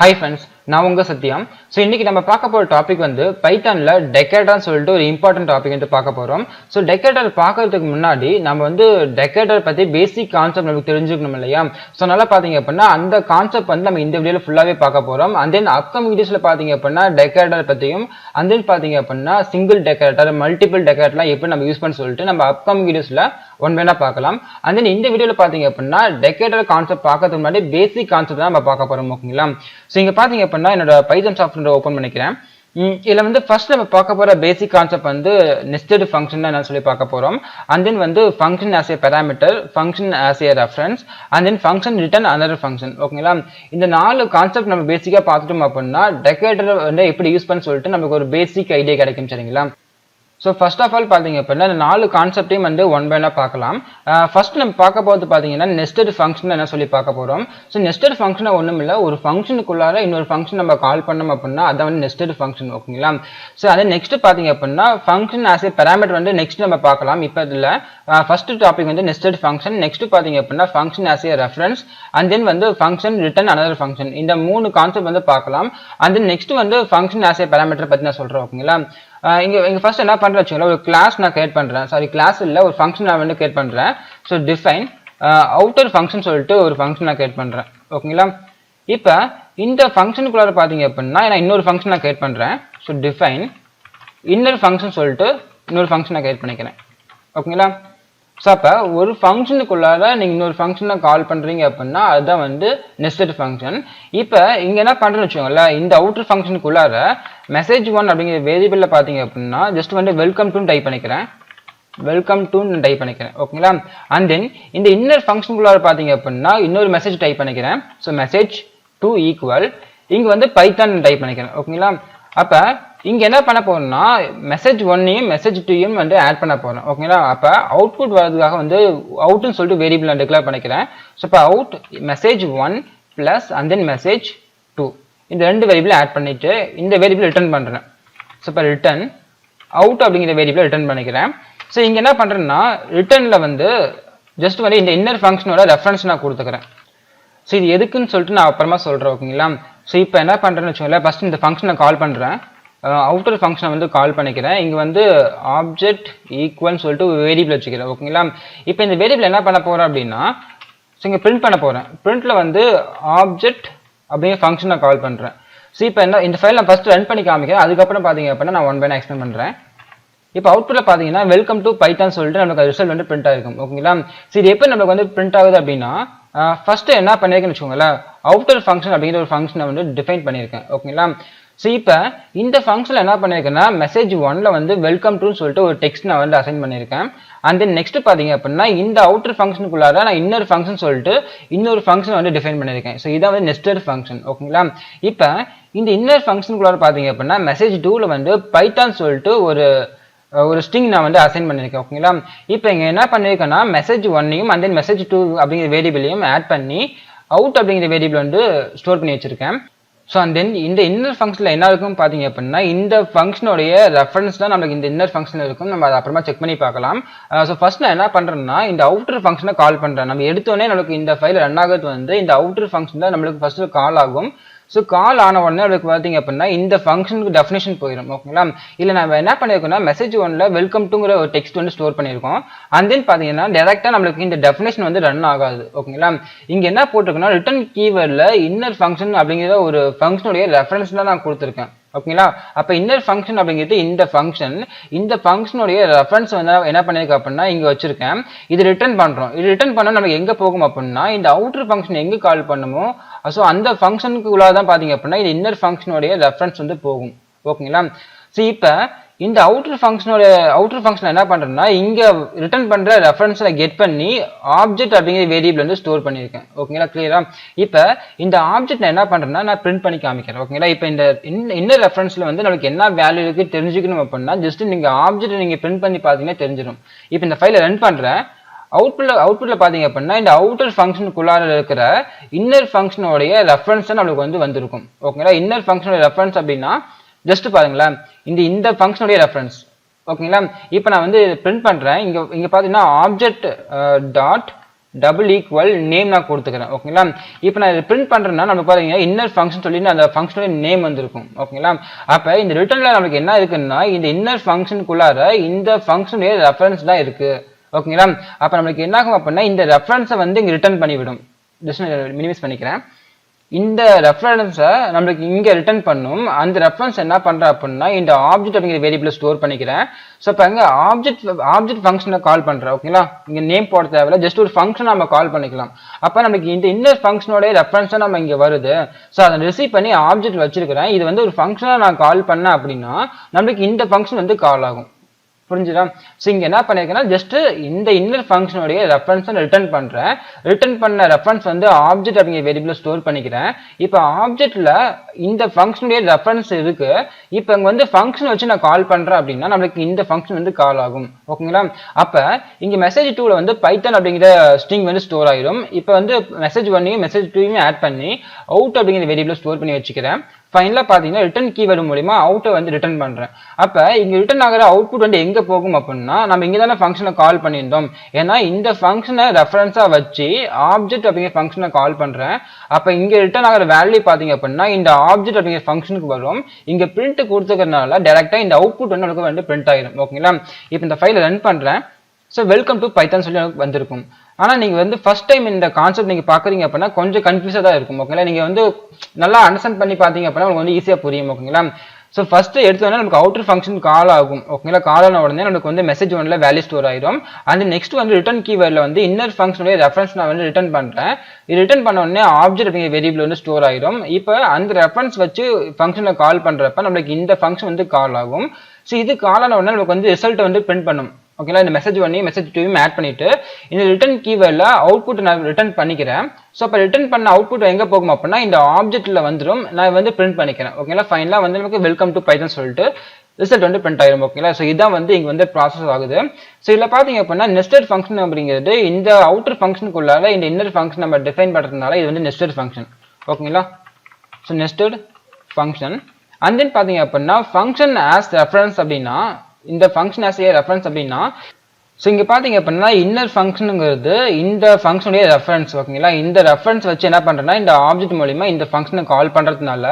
Hi friends, நான் உங்க சத்யம். So இன்னைக்கு நம்ம பார்க்க போகிற டாபிக் வந்து பைத்தானில் டெக்கரேட்டர்னு சொல்லிட்டு ஒரு இம்பார்ட்டன்ட் டாபிக் வந்து பார்க்க போகிறோம். ஸோ டெக்கரேட்டர் பார்க்கறதுக்கு முன்னாடி நம்ம வந்து டெக்கரேட்டர் பற்றி பேசிக் கான்செப்ட் நமக்கு தெரிஞ்சுக்கணும் இல்லையா? ஸோ நல்லா பார்த்தீங்க அப்படின்னா அந்த கான்செப்ட் வந்து நம்ம இந்த வீடியோவில் ஃபுல்லாகவே பார்க்க போகிறோம். அண்ட் தென் அப்கமிங் வீடியோஸில் பார்த்தீங்க அப்படின்னா டெக்கரேட்டர் பற்றியும் அண்ட் தென் பார்த்தீங்க அப்படின்னா சிங்கிள் டெக்கரேட்டர் மல்டிபிள் டெக்கரேட்டர்லாம் எப்படி நம்ம யூஸ் பண்ண சொல்லிட்டு நம்ம அப்கமிங் வீடியோஸில் ஒன் வேணா பார்க்கலாம். அண்ட் தென் இந்த வீடியோவில் பார்த்தீங்க அப்படின்னா டெக்கரேட்டர் கான்செப்ட் பார்க்கறதுக்கு முன்னாடி பேசிக் கான்செப்ட் தான் நம்ம பார்க்க போகிறோம். ஓகேங்களா? ஸோ இங்கே பார்த்தீங்க அப்படின்னா என்னோட பைத்தன் சாஃப்ட்வேர் ஓப்பன் பண்ணிக்கிறேன். இதில் வந்து ஃபர்ஸ்ட் நம்ம பார்க்க போகிற பேசிக் கான்செப்ட் வந்து நெஸ்டட் ஃபங்க்ஷன் என்ன சொல்லி பார்க்க போகிறோம். அண்ட் தென் வந்து function as a parameter, function as a reference and then function return another function. ஓகேங்களா? இந்த 4 கான்செப்ட் நம்ம பேசிக்காக பார்த்துட்டோம் அப்படின்னா டெக்கரேட்டர் வந்து எப்படி யூஸ் பண்ண சொல்லிட்டு நமக்கு ஒரு பேசிக் ஐடியா கிடைக்கும். சரிங்களா? ஸோ ஃபர்ஸ்ட் ஆஃப் ஆல் பார்த்தீங்க அப்படின்னா இந்த 4 கான்செப்டையும் வந்து ஒன் பை ஒன்னா பார்க்கலாம். ஃபர்ஸ்ட் நம்ம பார்க்க போகிறது பார்த்தீங்கன்னா நெஸ்டட் ஃபங்க்ஷன் என்ன சொல்லி பார்க்க போகிறோம். ஸோ நெஸ்டட் ஃபங்க்ஷனை ஒன்றும் இல்லை, ஒரு ஃபங்க்ஷனுக்குள்ளார இன்னொரு ஃபங்க்ஷன் நம்ம கால் பண்ணோம் அப்படின்னா அதை வந்து நெஸ்டட் ஃபங்க்ஷன். ஓகேங்களா? ஸோ அதே நெக்ஸ்ட் பார்த்தீங்க அப்படின்னா ஃபங்க்ஷன் ஆஸ் ஏ பேராமீட்டர் வந்து நெக்ஸ்ட் நம்ம பார்க்கலாம். இப்போ இதில் ஃபர்ஸ்ட் டாபிக் வந்து நெஸ்டட் ஃபங்க்ஷன், நெக்ஸ்ட் பார்த்தீங்க அப்படின்னா function as a reference and then வந்து ஃபங்க்ஷன் ரிட்டர்ன் அனதர் ஃபங்க்ஷன். இந்த 3 கான்செப்ட் வந்து பார்க்கலாம். அண்ட் தென் நெக்ஸ்ட் வந்து ஃபங்க்ஷன் ஆஸ் ஏ பேராமீட்டர் பற்றி நான் சொல்கிறேன். ஓகேங்களா? இங்க ஃபர்ஸ்ட் என்ன பண்றேன் வச்சுக்கோங்களேன், ஒரு கிளாஸ் நான் கிரியேட் பண்றேன். சாரி, கிளாஸ் இல்ல, ஒரு ஃபங்க்ஷன் நான் வந்து கிரியேட் பண்றேன். ஸோ டிஃபைன் அவுட்டர் ஃபங்க்ஷன் சொல்லிட்டு ஒரு ஃபங்க்ஷன் நான் கிரியேட் பண்றேன். ஓகேங்களா? இப்போ இந்த ஃபங்க்ஷனுக்குள்ளார பார்த்தீங்க அப்படின்னா நான் இன்னொரு ஃபங்க்ஷன் நான் கிரியேட் பண்றேன். ஸோ டிஃபைன் இன்னொரு ஃபங்க்ஷன் சொல்லிட்டு இன்னொரு ஃபங்க்ஷன் நான் கிரியேட் பண்ணிக்கிறேன். ஓகேங்களா? ஸோ அப்போ ஒரு ஃபங்க்ஷனுக்குள்ளார நீங்கள் இன்னொரு ஃபங்க்ஷனை கால் பண்ணுறீங்க அப்படின்னா அதுதான் வந்து நெஸ்டட் ஃபங்க்ஷன். இப்போ இங்கே என்ன பண்ணுறேன்னு வச்சுக்கோங்களேன், இந்த அவுட்டர் ஃபங்க்ஷனுக்குள்ளார மெசேஜ்1 அப்படிங்கிற வேரியபிளில் பார்த்தீங்க அப்படின்னா ஜஸ்ட் வந்து வெல்கம் டுன்னு டைப் பண்ணிக்கிறேன். வெல்கம் டுன்னு டைப் பண்ணிக்கிறேன். ஓகேங்களா? அண்ட் தென் இந்த இன்னர் ஃபங்க்ஷனுக்குள்ளார பார்த்தீங்க அப்படின்னா இன்னொரு மெசேஜ் டைப் பண்ணிக்கிறேன். ஸோ மெசேஜ்2 ஈக்குவல் இங்கே வந்து பைத்தான் டைப் பண்ணிக்கிறேன். ஓகேங்களா? அப்போ இங்கே என்ன பண்ண போறோம்னா மெசேஜ்1ஐயும் மெசேஜ்2ஐயும் வந்து ஆட் பண்ண போறோம். ஓகேங்களா? அப்போ அவுட்புட் வரதுக்காக வந்து அவுட்னு சொல்லிட்டு வேரியபிள் நான் டிக்ளேர் பண்ணிக்கிறேன். ஸோ இப்போ அவுட் மெசேஜ்1 பிளஸ் அண்ட் தென் மெசேஜ்2 இந்த 2 வேரியபிள் ஆட் பண்ணிட்டு இந்த வேரியபிள் ரிட்டர்ன் பண்றேன். ஸோ இப்போ ரிட்டர்ன் அவுட் அப்படிங்கிற வேரியபிள் ரிட்டர்ன் பண்ணிக்கிறேன். ஸோ இங்கே என்ன பண்றேன்னா ரிட்டர்ன்ல வந்து ஜஸ்ட் வந்து இந்த இன்னர் ஃபங்க்ஷனோட ரெஃபரன்ஸ் நான் கொடுத்துக்கிறேன். ஸோ இது எதுக்குன்னு சொல்லிட்டு நான் அப்புறமா சொல்றேன். ஓகேங்களா? ஸோ இப்போ என்ன பண்றேன்னு வச்சுக்கோங்களேன், ஃபர்ஸ்ட் இந்த ஃபங்க்ஷனை கால் பண்றேன். அவுட்டர் ஃபங்க்ஷனை வந்து கால் பண்ணிக்கிறேன். இங்கே வந்து ஆப்ஜெக்ட் ஈக்குவல்னு சொல்லிட்டு ஒரு வேரியபிள் வச்சுக்கிறேன். ஓகேங்களா? இப்போ இந்த வேரியபிள் என்ன பண்ண போறேன் அப்படின்னா ஸோ இங்கே பிரிண்ட் பண்ண போறேன். பிரிண்ட்ல வந்து ஆப்ஜெக்ட் அப்படிங்கிற ஃபங்க்ஷனை கால் பண்றேன். ஸோ இப்போ என்ன இந்த ஃபைல் நான் ஃபர்ஸ்ட் ரன் பண்ணி காமிக்கிறேன். அதுக்கப்புறம் பார்த்தீங்க அப்படின்னா நான் ஒன் பை ஒன் எக்ஸ்பிளைன் பண்றேன். இப்போ அவுட்புட்ல பார்த்தீங்கன்னா வெல்கம் டு பைத்தான் சொல்லிட்டு நமக்கு ரிசல்ட் வந்து பிரிண்ட் ஆயிருக்கும். ஓகேங்களா? ஸோ இது எப்போ நமக்கு வந்து பிரிண்ட் ஆகுது அப்படின்னா ஃபர்ஸ்ட் என்ன பண்ணிருக்கேன்னு வச்சுக்கோங்களேன், அவுட்டர் ஃபங்க்ஷன் அப்படிங்கிற ஒரு ஃபங்க்ஷனை வந்து டிஃபைன் பண்ணியிருக்கேன். ஓகேங்களா? ஸோ இப்போ இந்த ஃபங்க்ஷனில் என்ன பண்ணியிருக்கேன்னா மெசேஜ்1ல வந்து வெல்கம் டுன்னு சொல்லிட்டு ஒரு டெக்ஸ்ட் நான் வந்து அசைன் பண்ணியிருக்கேன். அண்ட் தென் நெக்ஸ்ட் பார்த்தீங்க அப்படின்னா இந்த அவுட்டர் ஃபங்க்ஷனுக்குள்ளார நான் இன்னொரு ஃபங்க்ஷன் சொல்லிட்டு இன்னொரு ஃபங்க்ஷன் வந்து டிஃபைன் பண்ணியிருக்கேன். ஸோ இதான் வந்து நெஸ்டட் ஃபங்க்ஷன். ஓகேங்களா? இப்போ இந்த இன்னர் ஃபங்க்ஷனுக்குள்ளார பார்த்தீங்க அப்படின்னா மெசேஜ்2ல வந்து பைத்தான் சொல்லிட்டு ஒரு ஸ்ட்ரிங் நான் வந்து அசைன் பண்ணியிருக்கேன். ஓகேங்களா? இப்போ இங்கே என்ன பண்ணியிருக்கேன்னா மெசேஜ்1ஐயும் அண்ட் தென் மெசேஜ்2 அப்படிங்கிற வேரியபிளையும் ஆட் பண்ணி அவுட் அப்படிங்கிற வேரியபிள் வந்து ஸ்டோர் பண்ணி வச்சிருக்கேன். ஸோ அண்ட் தென் இந்த இன்னர் ஃபங்க்ஷனில் என்ன இருக்கும் பார்த்தீங்க அப்படின்னா இந்த ஃபங்க்ஷனுடைய ரெஃபரன்ஸ் தான் நமக்கு இந்த இன்னர் ஃபங்க்ஷனில் இருக்கும். நம்ம அதை அப்புறமா செக் பண்ணி பார்க்கலாம். ஸோ ஃபர்ஸ்ட் நான் என்ன பண்ணுறேன்னா இந்த அவுட்டர் ஃபங்க்ஷனை கால் பண்ணுறேன். நம்ம எடுத்தோடனே நமக்கு இந்த ஃபைல் ரன் ஆகிறது வந்து இந்த அவுட்டர் ஃபங்க்ஷன் தான் நம்மளுக்கு ஃபர்ஸ்ட் கால் ஆகும். ஸோ கால் ஆன உடனே அதுக்கு பார்த்தீங்க அப்படின்னா இந்த ஃபங்க்ஷனுக்கு டெஃபினேஷன் போயிடும். ஓகேங்களா? இல்லை நம்ம என்ன பண்ணியிருக்கோம்னா மெசேஜ்1ல வெல்கம் டுங்கிற ஒரு டெக்ஸ்ட் வந்து ஸ்டோர் பண்ணியிருக்கோம். அண்ட் தென் பார்த்தீங்கன்னா டேரெக்டாக நம்மளுக்கு இந்த டெஃபினேஷன் வந்து ரன் ஆகாது. ஓகேங்களா? இங்கே என்ன போட்டிருக்கோம்னா ரிட்டர்ன் கீவேர்டில் இன்னர் ஃபங்க்ஷன் அப்படிங்கிற ஒரு ஃபங்க்ஷனுடைய ரெஃபரன்ஸ் தான் நான் கொடுத்துருக்கேன். ஓகேங்களா? அப்போ இன்னர் ஃபங்க்ஷன் அப்படிங்கிறது இந்த ஃபங்க்ஷனுடைய ரெஃபரன்ஸ் வந்து என்ன பண்ணியிருக்கேன் அப்படின்னா இங்கே வச்சிருக்கேன். இது ரிட்டர்ன் பண்ணுறோம். இது ரிட்டர்ன் பண்ணால் நமக்கு எங்கே போகும் அப்படின்னா இந்த அவுட்டர் ஃபங்க்ஷன் எங்கே கால் பண்ணுமோ ஸோ அந்த ஃபங்க்ஷனுக்கு உள்ளாக தான் பார்த்தீங்க அப்படின்னா இந்த இன்னர் ஃபங்க்ஷனுடைய ரெஃபரன்ஸ் வந்து போகும். ஓகேங்களா? ஸோ இப்போ இந்த அவுட்டர் ஃபங்க்ஷன் என்ன பண்றேன்னா இங்க ரிட்டர்ன் பண்ற ரெஃபரன்ஸை கெட் பண்ணி ஆப்ஜெக்ட் அப்படிங்கிற வேரியபிள் வந்து ஸ்டோர் பண்ணியிருக்கேன். ஓகேங்களா? கிளியரா? இப்போ இந்த ஆப்ஜெக்ட் நான் என்ன பண்றேன்னா நான் பிரிண்ட் பண்ணி காமிக்கிறேன். ஓகேங்களா? இப்போ இந்த இன்னர் ரெஃபரன்ஸ்ல வந்து நமக்கு என்ன வேல்யூ இருக்கு தெரிஞ்சுக்கணும் அப்படின்னா ஜஸ்ட் நீங்க ஆப்ஜெக்ட் நீங்க பிரிண்ட் பண்ணி பார்த்தீங்கன்னா தெரிஞ்சிடும். இப்போ இந்த ஃபைலை ரன் பண்றேன். அவுட்புட்ல பாத்தீங்க அப்படின்னா இந்த அவுட்டர் ஃபங்க்ஷனுக்குள்ளார இருக்கிற இன்னர் ஃபங்க்ஷனோடைய ரெஃபரன்ஸ் நம்மளுக்கு வந்து வந்திருக்கும். ஓகேங்களா? இன்னர் ஃபங்க்ஷனோட ரெஃபரன்ஸ் அப்படின்னா ஜஸ்ட் பாருங்களேன், இந்த ஃபங்க்ஷனுடைய ரெஃபரன்ஸ். ஓகேங்களா? இப்போ நான் வந்து பிரிண்ட் பண்றேன். இங்க பாத்தீங்கன்னா object dot double equal name நான் கொடுத்துக்கிறேன் ஓகேங்களா. இப்போ நான் இதை பிரிண்ட் பண்றேன்னா நம்ம பாருங்க இன்னர் ஃபங்க்ஷன் சொல்லி அந்த ஃபங்க்ஷனோட நேம் வந்திருக்கும் ஓகேங்களா. அப்ப இந்த ரிட்டர்ன்ல நமக்கு என்ன இருக்குன்னா இந்த இன்னர் ஃபங்க்ஷனுக்குள்ளார இந்த ஃபங்க்ஷனுடைய ரெஃபரன்ஸ் தான் இருக்கு ஓகேங்களா. அப்ப நம்மளுக்கு என்ன ஆகும் அப்படின்னா இந்த ரெஃபரன்ஸை வந்து இங்க ரிட்டர்ன் பண்ணிவிடும். ஜஸ்ட் மினிமைஸ் பண்ணிக்கிறேன். இந்த ரெஃபரன்ஸை நம்மளுக்கு இங்க ரிட்டர்ன் பண்ணும். அந்த ரெஃபரன்ஸ் என்ன பண்ற அப்படின்னா இந்த ஆப்ஜெக்ட் அப்படிங்கிற வேரியபிள் ஸ்டோர் பண்ணிக்கிறேன். ஸோ இப்போ இங்க ஆப்ஜெக்ட் ஃபங்க்ஷனை கால் பண்றேன் ஓகேங்களா. இங்க நேம் போட தேவையில்ல, ஜஸ்ட் ஒரு ஃபங்க்ஷன் நம்ம கால் பண்ணிக்கலாம். அப்ப நமக்கு இந்த இன்னர் ஃபங்க்ஷனோட ரெஃபரன்ஸா நம்ம இங்க வருது. ஸோ அதை ரிசீவ் பண்ணி ஆப்ஜெக்ட் வச்சிருக்கிறேன். இது வந்து ஒரு ஃபங்க்ஷனா நான் கால் பண்ணேன் அப்படின்னா நம்மளுக்கு இந்த ஃபங்க்ஷன் வந்து கால் ஆகும். புரிஞ்சுதா? ஸோ இங்க என்ன பண்ணிருக்கேன்னா ஜஸ்ட் இந்த இன்னர் ஃபங்க்ஷனுடைய ரெஃபரன்ஸை ரிட்டர்ன் பண்றேன். ரிட்டர்ன் பண்ண ரெஃபரன்ஸ் வந்து ஆப்ஜெக்ட் அப்படிங்கிற வேரியபிள் ஸ்டோர் பண்ணிக்கிறேன். இப்போ ஆப்ஜெக்ட்ல இந்த ஃபங்க்ஷனுடைய ரெஃபரன்ஸ் இருக்கு. இப்போ இங்க வந்து ஃபங்க்ஷன் வச்சு நான் கால் பண்றேன் அப்படின்னா நம்மளுக்கு இந்த ஃபங்க்ஷன் வந்து கால் ஆகும் ஓகேங்களா. அப்ப இங்க மெசேஜ் 2ல வந்து பைத்தான் அப்படிங்கிற ஸ்ட்ரிங் வந்து ஸ்டோர் ஆயிடும். இப்போ வந்து மெசேஜ் 1யும் மெசேஜ் 2யும் ஆட் பண்ணி அவுட் அப்படிங்கிற வேரியபிள் ஸ்டோர் பண்ணி வச்சுக்கிறேன். ஃபைனலா பாத்தீங்கன்னா ரிட்டர்ன் கீவேர்டு மூலமா அவுட்டை வந்து ரிட்டர்ன் பண்றேன். அப்ப இங்க ரிட்டர்ன் ஆகிற அவுட்புட் வந்து எங்க போகும் அப்படின்னா நம்ம இங்க தானே ஃபங்க்ஷனை கால் பண்ணியிருந்தோம். ஏன்னா இந்த ஃபங்க்ஷனை ரெஃபரன்ஸா வச்சு ஆப்ஜெக்ட் அப்படிங்கிற ஃபங்க்ஷனை கால் பண்றேன். அப்ப இங்க ரிட்டர்ன் ஆகிற வேல்யூ பாத்தீங்க அப்படின்னா இந்த ஆப்ஜெக்ட் அப்படிங்கிற ஃபங்க்ஷனுக்கு வரும். இங்க பிரிண்ட் கொடுத்துக்கிறதுனால டைரக்டா இந்த அவுட்புட் வந்து நமக்கு வந்து பிரிண்ட் ஆயிடும் ஓகேங்களா. இப்போ இந்த ஃபைலை ரன் பண்றேன். ஸோ வெல்கம் டு பைத்தான் சொல்லி எனக்கு வந்திருக்கும். ஆனா நீங்க வந்து ஃபர்ஸ்ட் டைம் இந்த கான்செப்ட் நீங்க பாக்குறீங்க அப்படின்னா கொஞ்சம் கன்ஃபியூஸா தான் இருக்கும் ஓகேங்களா. நீங்க வந்து நல்லா அண்டர்ஸ்டாண்ட் பண்ணி பாத்தீங்க அப்படின்னா உங்களுக்கு வந்து ஈஸியா புரியும் ஓகேங்களா. ஸோ ஃபர்ஸ்ட் எடுத்தோன்னா நமக்கு அவுட்டர் ஃபங்க்ஷன் கால் ஆகும் ஓகேங்களா. கால் ஆன உடனே நமக்கு வந்து மெசேஜ் 1ல வேல்யூ ஸ்டோர் ஆயிடும். அந்த நெக்ஸ்ட் வந்து ரிட்டர்ன் கீவேர்ட்ல வந்து இன்னர் ஃபங்க்ஷனுடைய ரெஃபரன்ஸ் நான் வந்து ரிட்டர்ன் பண்றேன். இது ரிட்டர்ன் பண்ண உடனே ஆப்ஜெக்ட் அப்படிங்கிற வேரியபிள் வந்து ஸ்டோர் ஆயிடும். இப்போ அந்த ரெஃபரன்ஸ் வச்சு ஃபங்க்ஷனை கால் பண்றப்ப நம்மளுக்கு இந்த ஃபங்க்ஷன் வந்து கால் ஆகும். ஸோ இது கால் ஆன உடனே நமக்கு வந்து ரிசல்ட் வந்து பிரிண்ட் பண்ணும் ஓகேங்களா. இந்த மெசேஜ் 1யும் மெசேஜ் 2யும் ஆட் பண்ணிட்டு இந்த ரிட்டர்ன் கீவேர்ட்ல அவுட்புட் நான் ரிட்டர்ன் பண்ணிக்கிறேன். ஸோ அப்போ ரிட்டர்ன் பண்ண அவுட்புட் எங்க போகும் அப்படின்னா இந்த ஆப்ஜெக்ட்ல வந்துடும். நான் வந்து பிரிண்ட் பண்ணிக்கிறேன் ஓகேங்களா. ஃபைனலா வந்து நமக்கு வெல்கம் டு பைத்தான் சொல்லிட்டு ரிசல்ட் வந்து பிரிண்ட் ஆயிரும் ஓகேங்களா. ஸோ இதான் வந்து இங்க வந்து ப்ராசஸ் ஆகுது. ஸோ இதுல பாத்தீங்க அப்படின்னா நெஸ்டட் ஃபங்க்ஷன் அப்படிங்கிறது இந்த அவுட்டர் ஃபங்க்ஷனுக்குள்ளால இந்த இன்னர் ஃபங்க்ஷன் நம்ம டிஃபைன் பண்றதுனால இது வந்து நெஸ்டட் ஃபங்க்ஷன் ஓகேங்களா. So nested function and then பாத்தீங்க அப்படின்னா ஃபங்க்ஷன் ஆஸ் ரெஃபரன்ஸ் அப்படின்னா இந்த ஃபங்க்ஷன் ஆஸ் ஏ ரெஃபரன்ஸ் அப்படின்னா ஸோ இங்க பாத்தீங்க அப்படின்னா இன்னர் ஃபங்க்ஷனுங்கிறது இந்த ஃபங்க்ஷனுடைய ரெஃபரன்ஸ் ஓகேங்களா. இந்த ரெஃபரன்ஸ் வச்சு என்ன பண்றேன்னா இந்த ஆப்ஜெக்ட் மூலமா இந்த ஃபங்க்ஷனை கால் பண்றதுனால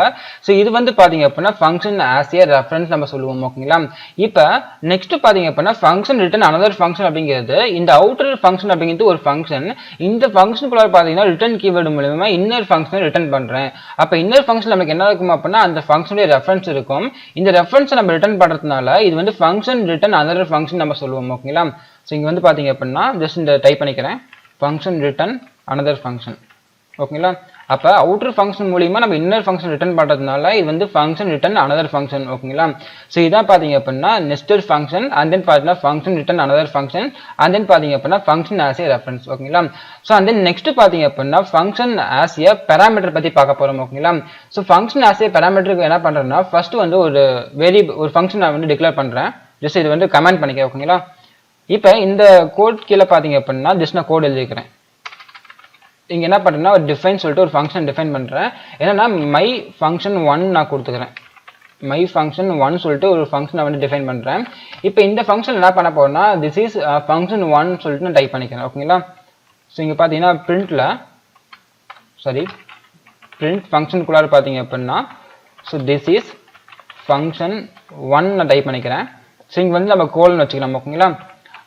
ஸோ இது வந்து பாத்தீங்க அப்படின்னா ஃபங்க்ஷன் ஆஸ் ஏ ரெஃபரன்ஸ் நம்ம சொல்லுவோம் ஓகேங்களா. இப்போ நெக்ஸ்ட் பாத்தீங்க அப்படின்னா ஃபங்க்ஷன் ரிட்டர்ன் அனதர் ஃபங்க்ஷன் அப்படிங்கிறது இந்த அவுட்டர் ஃபங்க்ஷன் அப்படிங்கிறது ஒரு ஃபங்க்ஷன். இந்த ஃபங்க்ஷனுக்குள்ள பாத்தீங்கன்னா ரிட்டர்ன் கீவேர்டு மூலமா இன்னர் ஃபங்க்ஷனை ரிட்டர்ன் பண்றேன். அப்ப இன்னர் ஃபங்க்ஷன் நமக்கு என்ன இருக்கும் அப்படின்னா அந்த ஃபங்க்ஷனுடைய ரெஃபரன்ஸ் இருக்கும். இந்த ரெஃபரன்ஸை நம்ம ரிட்டர்ன் பண்றதுனால இது வந்து ஃபங்க்ஷன் ரிட்டர்ன் அனதர் ஃபங்க்ஷன் நம்ம சொல்லுவோம் ஓகேங்களா. ஸோ இங்கே வந்து பார்த்தீங்க அப்படின்னா ஜஸ்ட் இந்த டைப் பண்ணிக்கிறேன் ஃபங்க்ஷன் ரிட்டர்ன் அனதர் ஃபங்க்ஷன் ஓகேங்களா. அப்போ அவுட்டர் ஃபங்க்ஷன் மூலியமா நம்ம இன்னர் ஃபங்க்ஷன் ரிட்டர்ன் பண்ணுறதுனால இது வந்து ஃபங்க்ஷன் ரிட்டர்ன் அனதர் ஃபங்க்ஷன் ஓகேங்களா. ஸோ இதான் பார்த்தீங்க அப்படின்னா நெஸ்டட் ஃபங்க்ஷன் அண்ட் தென் பார்த்தீங்கன்னா function return another function and then பார்த்தீங்க அப்படின்னா ஃபங்க்ஷன் ஆஸ் ஏ ரெஃபரன்ஸ் ஓகேங்களா. ஸோ அண்ட் தென் நெக்ஸ்ட் பார்த்தீங்க அப்படின்னா ஃபங்க்ஷன் ஆஸ் ஏ பேராமீட்டர் பற்றி பார்க்க போகிறோம் ஓகேங்களா. ஸோ ஃபங்க்ஷன் ஆஸ் ஏ பேராமீட்டருக்கு என்ன பண்ணுறேன்னா ஃபர்ஸ்ட் வந்து ஒரு ஃபங்க்ஷன் நான் வந்து டிக்ளேர் பண்ணுறேன். ஜஸ்ட் இது வந்து கமெண்ட் பண்ணிக்க ஓகேங்களா. இப்போ இந்த கோட் கீழே பார்த்தீங்க அப்படின்னா ஜஸ்ட் நான் கோட் எழுதிக்கிறேன். இங்கே என்ன பண்ணுறேன்னா ஒரு டிஃபைன் சொல்லிட்டு ஒரு ஃபங்க்ஷன் டிஃபைன் பண்ணுறேன். என்னன்னா மை ஃபங்க்ஷன் 1 நான் கொடுத்துக்கிறேன். மை ஃபங்க்ஷன் 1 சொல்லிட்டு ஒரு ஃபங்க்ஷன் நான் வந்து டிஃபைன் பண்ணுறேன். இப்போ இந்த ஃபங்க்ஷன் என்ன பண்ண போறேன்னா திஸ் இஸ் ஃபங்க்ஷன் 1 சொல்லிட்டு நான் டைப் பண்ணிக்கிறேன் ஓகேங்களா. ஸோ இங்கே பார்த்தீங்கன்னா பிரிண்ட் ஃபங்க்ஷனுக்குள்ளார பார்த்தீங்க அப்படின்னா ஸோ திஸ் இஸ் ஃபங்க்ஷன் 1 நான் டைப் பண்ணிக்கிறேன். ஸோ இங்கே வந்து நம்ம கோல்னு வச்சுக்கலாம் ஓகேங்களா.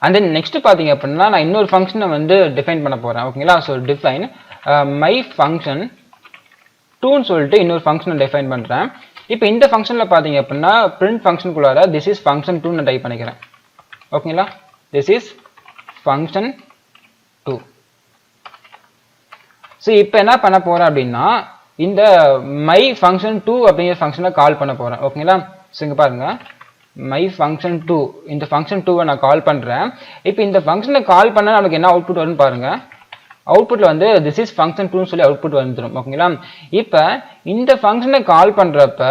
அண்ட் தென் நெக்ஸ்ட் பார்த்தீங்க அப்படின்னா நான் இன்னொரு ஃபங்க்ஷனை வந்து டிஃபைன் பண்ண போகிறேன் ஓகேங்களா. ஸோ டிஃபைன் மை ஃபங்க்ஷன் 2ன்னு சொல்லிட்டு இன்னொரு ஃபங்க்ஷனை டிஃபைன் பண்ணுறேன். இப்போ இந்த ஃபங்க்ஷனில் பார்த்தீங்க அப்படின்னா பிரிண்ட் ஃபங்க்ஷனுக்குள்ளார திஸ் இஸ் ஃபங்க்ஷன் 2 நான் டைப் பண்ணிக்கிறேன் ஓகேங்களா. This is function 2. ஸோ இப்போ என்ன பண்ண போகிறேன் அப்படின்னா இந்த மை ஃபங்க்ஷன் 2 அப்படிங்கிற ஃபங்க்ஷனை கால் பண்ண போகிறேன் ஓகேங்களா. ஸோ இங்கே பாருங்க மை ஃபங்க்ஷன் 2 இந்த ஃபங்க்ஷன் 2வை நான் கால் பண்ணுறேன். இப்போ இந்த ஃபங்க்ஷனை கால் பண்ணால் நமக்கு என்ன அவுட்புட் வரும்னு பாருங்க. அவுட்புட்ல வந்து திஸ் இஸ் ஃபங்க்ஷன் 2ன்னு சொல்லி அவுட்புட் வந்துடும் ஓகேங்களா. இப்போ இந்த ஃபங்க்ஷனை கால் பண்ணுறப்ப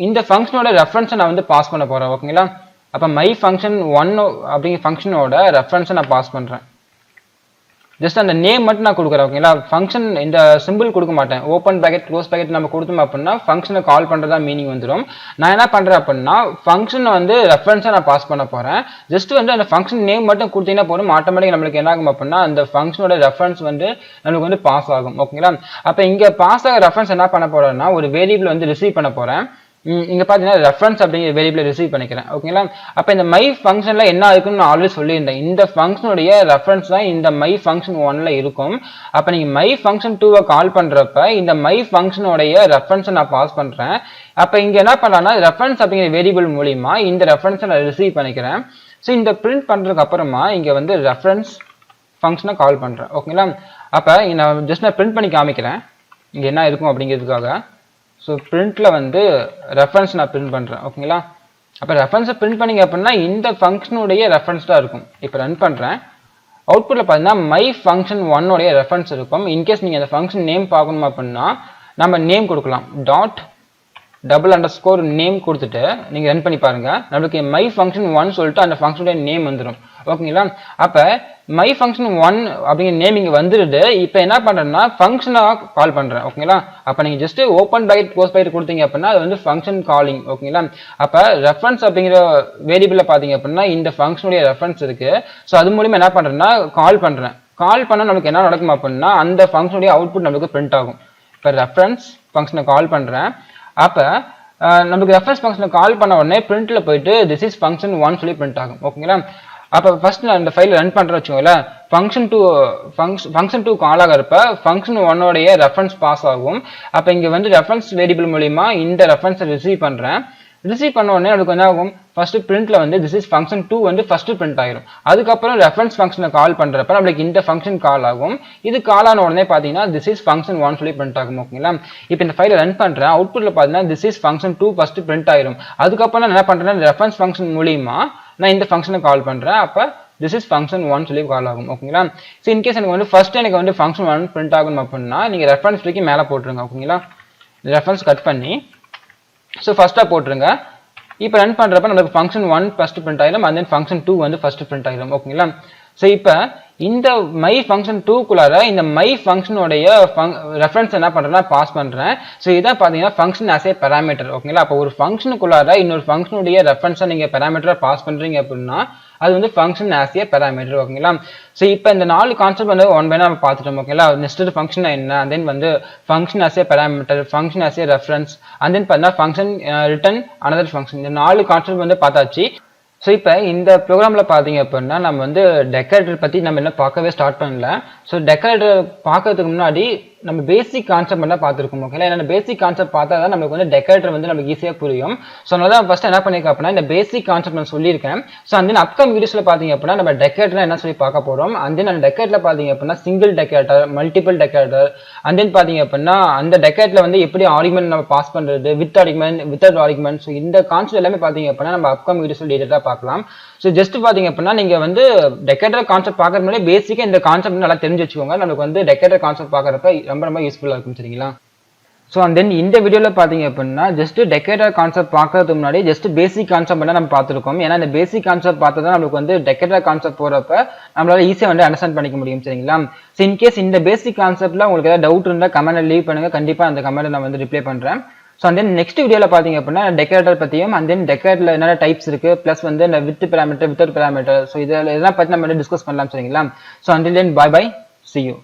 இந்த ஃபங்க்ஷனோட ரெஃபரன்ஸை நான் வந்து பாஸ் பண்ண போகிறேன் ஓகேங்களா. அப்போ மை ஃபங்க்ஷன் 1 அப்படிங்கிற ஃபங்க்ஷனோட ரெஃபரன்ஸை நான் பாஸ் பண்ணுறேன் ஜஸ்ட் அந்த நேம் மட்டும் நான் கொடுக்குறேன் ஓகேங்களா. ஃபங்க்ஷன் இந்த சிம்பிள் கொடுக்க மாட்டேன். ஓப்பன் பேக்கெட் க்ளோஸ் பேக்கெட் நம்ம கொடுத்தோம் அப்படின்னா ஃபங்க்ஷனை கால் பண்ணுறதா மீனிங் வந்துடும். நான் என்ன பண்ணுறேன் அப்படின்னா ஃபங்க்ஷனை வந்து ரெஃபரன்ஸாக நான் பாஸ் பண்ண போகிறேன். ஜஸ்ட் வந்து அந்த ஃபங்க்ஷன் நேம் மட்டும் கொடுத்தீங்கன்னா போதும், ஆட்டோமேட்டிக் நம்மளுக்கு என்ன ஆகும் அப்படின்னா அந்த ஃபங்க்ஷனோட ரெஃபரன்ஸ் வந்து நம்மளுக்கு வந்து பாஸ் ஆகும் ஓகேங்களா. அப்போ இங்கே பாஸ் ஆக ரெஃபரன்ஸ் என்ன பண்ண போகிறேன்னா ஒரு வேரியபிள் வந்து ரிசீவ் பண்ண போகிறேன். இங்க பாத்தீங்கன்னா ரெஃபரன்ஸ் அப்படிங்கிற வேரியபிளை ரிசீவ் பண்ணிக்கிறேன் ஓகேங்களா. அப்ப இந்த மை ஃபங்க்ஷன்ல என்ன இருக்குன்னு நான் ஆல்ரெடி சொல்லியிருந்தேன். இந்த ஃபங்க்ஷனுடைய ரெஃபரன்ஸ் தான் இந்த மை ஃபங்க்ஷன் 1ல இருக்கும். அப்ப நீங்க மை ஃபங்க்ஷன் 2வை கால் பண்றப்ப இந்த மை ஃபங்க்ஷனுடைய ரெஃபரன்ஸை நான் பாஸ் பண்றேன். அப்ப இங்க என்ன பண்ணலாம்னா ரெஃபரன்ஸ் அப்படிங்கிற வேரியபிள் மூலியமா இந்த ரெஃபரன்ஸை நான் ரிசீவ் பண்ணிக்கிறேன். ஸோ இந்த பிரிண்ட் பண்றதுக்கு அப்புறமா இங்க வந்து ரெஃபரன்ஸ் ஃபங்க்ஷனை கால் பண்றேன் ஓகேங்களா. அப்ப நான் ஜஸ்ட் நான் பிரிண்ட் பண்ணி காமிக்கிறேன் இங்க என்ன இருக்கும் அப்படிங்கிறதுக்காக. ஸோ பிரிண்ட்ல வந்து ரெஃபரன்ஸ் நான் பிரிண்ட் பண்றேன் ஓகேங்களா. அப்போ ரெஃபரன்ஸை பிரிண்ட் பண்ணிங்க அப்படின்னா இந்த ஃபங்க்ஷனுடைய ரெஃபரன்ஸ் தான் இருக்கும். இப்போ ரன் பண்றேன். அவுட்புட்ல பார்த்தீங்கன்னா மை ஃபங்க்ஷன் 1 ரெஃபரன்ஸ் இருக்கும். இன்கேஸ் நீங்க அந்த ஃபங்க்ஷன் நேம் பார்க்கணும் அப்படின்னா நம்ம நேம் கொடுக்கலாம். டாட் $_ நேம் கொடுத்துட்டு நீங்க ரன் பண்ணி பாருங்க. நம்மளுக்கு மை ஃபங்க்ஷன் 1 சொல்லிட்டு அந்த ஃபங்க்ஷனுடைய நேம் வந்துடும் ஓகேங்களா. அப்ப மை ஃபங்க்ஷன் 1 அப்படிங்கிற நேம் இங்க வந்துடுது. இப்போ என்ன பண்றேன்னா ஃபங்க்ஷனா கால் பண்றேன் ஓகேங்களா. அப்ப நீங்க just open packet close packet கொடுத்தீங்க அப்படின்னா அது வந்து ஃபங்க்ஷன் காலிங் ஓகேங்களா. அப்ப ரெஃபரன்ஸ் அப்படிங்கிற வேரியபிள்ல பாத்தீங்க அப்படின்னா இந்த ஃபங்க்ஷனுடைய ரெஃபரன்ஸ் இருக்கு. ஸோ அது மூலியமா என்ன பண்றேன்னா கால் பண்றேன். கால் பண்ணா நமக்கு என்ன நடக்கும் அப்படின்னா அந்த ஃபங்க்ஷனுடைய அவுட்புட் நமக்கு பிரிண்ட் ஆகும். இப்போ ரெஃபரன்ஸ் ஃபங்க்ஷனை கால் பண்றேன். அப்ப நமக்கு ரெஃபரன்ஸ் ஃபங்க்ஷனை கால் பண்ண உடனே பிரிண்ட்ல போயிட்டு திஸ் இஸ் ஃபங்க்ஷன் 1 சொல்லி பிரிண்ட் ஆகும் ஓகேங்களா. அப்ப ஃபர்ஸ்ட் நான் இந்த ஃபைல் ரன் பண்றேன் வச்சுக்கோங்களேன். ஃபங்க்ஷன் 2 கால் ஆகிறப்ப ஃபங்க்ஷன் 1 ரெஃபரன்ஸ் பாஸ் ஆகும். அப்ப இங்க வந்து ரெஃபரன்ஸ் வேரியபிள் மூலியமா இந்த ரெஃபரன்ஸை ரிசீவ் பண்றேன். ரிசீவ் பண்ண உடனே அதுக்கு என்ன ஆகும், ஃபர்ஸ்ட் பிரிண்ட்ல வந்து திஸ் இஸ் ஃபங்க்ஷன் 2 வந்து ஃபர்ஸ்ட் பிரிண்ட் ஆயிரும். அதுக்கப்புறம் ரெஃபரன்ஸ் ஃபங்க்ஷனை கால் பண்றப்ப நம்மளுக்கு இந்த ஃபங்க்ஷன் கால் ஆகும். இது கால் ஆன உடனே பாத்தீங்கன்னா திஸ் இஸ் ஃபங்க்ஷன் 1 சொல்லி பிரிண்ட் ஆகும் ஓகேங்களா. இப்போ இந்த ஃபைலை ரன் பண்றேன். அவுட்புட்ல பாத்தீங்கன்னா this is function 2 first print ஆயிரும். அதுக்கப்புறம் நான் என்ன பண்றேன்னா ரெஃபரன்ஸ் ஃபங்க்ஷன் மூலியமா நான் இந்த ஃபங்க்ஷனை கால் பண்றேன். அப்ப திஸ் இஸ் ஃபங்க்ஷன் 1 சொல்லி கால் ஆகும் ஓகேங்களா. ஸோ இன்கேஸ் எனக்கு வந்து ஃபர்ஸ்ட் எனக்கு வந்து ஃபங்க்ஷன் 1 பிரிண்ட் ஆகணும் அப்படின்னா நீங்க ரெஃபரன்ஸ் வரைக்கும் மேலே போட்டுருங்க ஓகேங்களா. ரெஃபரன்ஸ் கட் பண்ணி ஸோ ஃபர்ஸ்டா போட்டுருங்க. இப்போ ரன் பண்றப்ப நமக்கு ஃபங்க்ஷன் 1 ஃபர்ஸ்ட் பிரிண்ட் ஆயிடும். அண்ட் தென் ஃபங்க்ஷன் 2 வந்து ஃபர்ஸ்ட் பிரிண்ட் ஆயிடும் ஓகேங்களா. ஸோ இப்போ இந்த மை ஃபங்க்ஷன் 2க்குள்ளார இந்த மை ஃபங்க்ஷனுடைய ரெஃபரன்ஸ் என்ன பண்றேன்னா பாஸ் பண்றேன். ஸோ இதான் பாத்தீங்கன்னா ஃபங்க்ஷன் ஆஸ் ஏ பேராமீட்டர் ஓகேங்களா. அப்போ ஒரு ஃபங்க்ஷனுக்குள்ளார இன்னொரு ஃபங்க்ஷனுடைய ரெஃபரன்ஸை நீங்க பேராமீட்டரா பாஸ் பண்றீங்க அப்படின்னா அது வந்து ஃபங்க்ஷன் ஆஸ் ஏ பேராமீட்டர் ஓகேங்களா. ஸோ இப்போ இந்த 4 கான்செப்ட் வந்து ஒன் பை நம்ம பார்த்துட்டோம் ஓகேங்களா. நெக்ஸ்ட் ஃபங்க்ஷன் என்ன, அண்ட் தென் வந்து function as a parameter, function as a reference, and then பார்த்தீங்கன்னா ஃபங்க்ஷன் ரிட்டர்ன் அனதர் ஃபங்க்ஷன். இந்த 4 கான்செப்ட் வந்து பார்த்தாச்சு. ஸோ இப்போ இந்த ப்ரோக்ராமில் பார்த்தீங்க அப்படின்னா நம்ம வந்து டெக்கரேட்டர் பற்றி நம்ம என்ன பார்க்கவே ஸ்டார்ட் பண்ணல. ஸோ டெக்கரேட்டர் பார்க்கறதுக்கு முன்னாடி நம்ம பேசிக் கான்செப்ட் மட்டும் பார்த்துருக்கோம் ஓகேங்களா. ஏன்னா பேசிக் கான்செப்ட் பார்த்தா தான் நமக்கு வந்து டெக்கரேட்டர் வந்து நமக்கு ஈஸியாக புரியும். ஸோ அதனால தான் ஃபர்ஸ்ட் என்ன பண்ணியிருக்கேன் அப்படின்னா இந்த பேசிக் கான்செப்ட் நான் சொல்லியிருக்கேன். ஸோ அந்த அப்கமிங் வீடியோஸில் பார்த்தீங்க அப்படின்னா நம்ம டெக்கரேட்டர் என்ன சொல்லி பார்க்க போகிறோம். அந்த டெக்கரேட்டரில் பார்த்தீங்க அப்படின்னா single decorator, multiple decorator, and then பார்த்தீங்க அப்படின்னா அந்த டெக்கரேட்டரில் வந்து எப்படி ஆர்குமெண்ட் நம்ம பாஸ் பண்ணுறது, with argument, without argument. So இந்த கான்செப்ட் எல்லாமே பார்த்தீங்க அப்படின்னா நம்ம அப்கமிங் வீடியோஸில் டீட்டெயிலாக பார்க்கலாம். ஸோ ஜஸ்ட் பார்த்தீங்க அப்படின்னா நீங்கள் வந்து டெக்கரேட்டர் கான்செப்ட் பார்க்கறது முன்னாடி பேசிக்காக இந்த கான்செப்ட் நல்லா தெரிஞ்சு வச்சுக்கோங்க. நமக்கு வந்து டெக்கரேட்டர் கான்செப்ட் பார்க்குறப்ப ரொம்ப யூஸ்ஃபுல்லாக இருக்கும் சரிங்களா. ஸோ அண்ட் தென் இந்த வீடியோவில் பார்த்தீங்க அப்படின்னா ஜஸ்ட் டெக்கரேட்டர் கான்செப்ட் பார்க்கறதுக்கு முன்னாடி ஜஸ்ட் பேசிக் கான்செப்ட் மட்டும் நம்ம பார்த்துருக்கோம். ஏன்னா இந்த பேசிக் கான்செப்ட் பார்த்தா தான் நமக்கு வந்து டெக்கரேட்டர் கான்செப்ட் போகிறப்ப நம்மளால ஈஸியாக வந்து அண்டர்ஸ்டாண்ட் பண்ணிக்க முடியும் சரிங்களா. ஸோ இன்கேஸ் இந்த பேசிக் கான்செப்ட்ல உங்களுக்கு ஏதாவது டவுட் இருந்தால் கமெண்ட்ல லீவ் பண்ணுங்க. கண்டிப்பாக அந்த கமெண்ட் நான் வந்து ரிப்ளை பண்ணுறேன். ஸோ அண்ட் தென் நெக்ஸ்ட் வீடியோவில் பார்த்தீங்க அப்படின்னா டெக்கரேட்டர் பற்றியும், அண்ட் தென் டெக்கரேட்டரில் என்னென்ன டைப்ஸ் இருக்கு, ப்ளஸ் வந்து இந்த with parameter, without parameter, so இதெல்லாம் பற்றி நம்ம டிஸ்கஸ் பண்ணலாம் சரிங்களா. So until then bye bye, see you.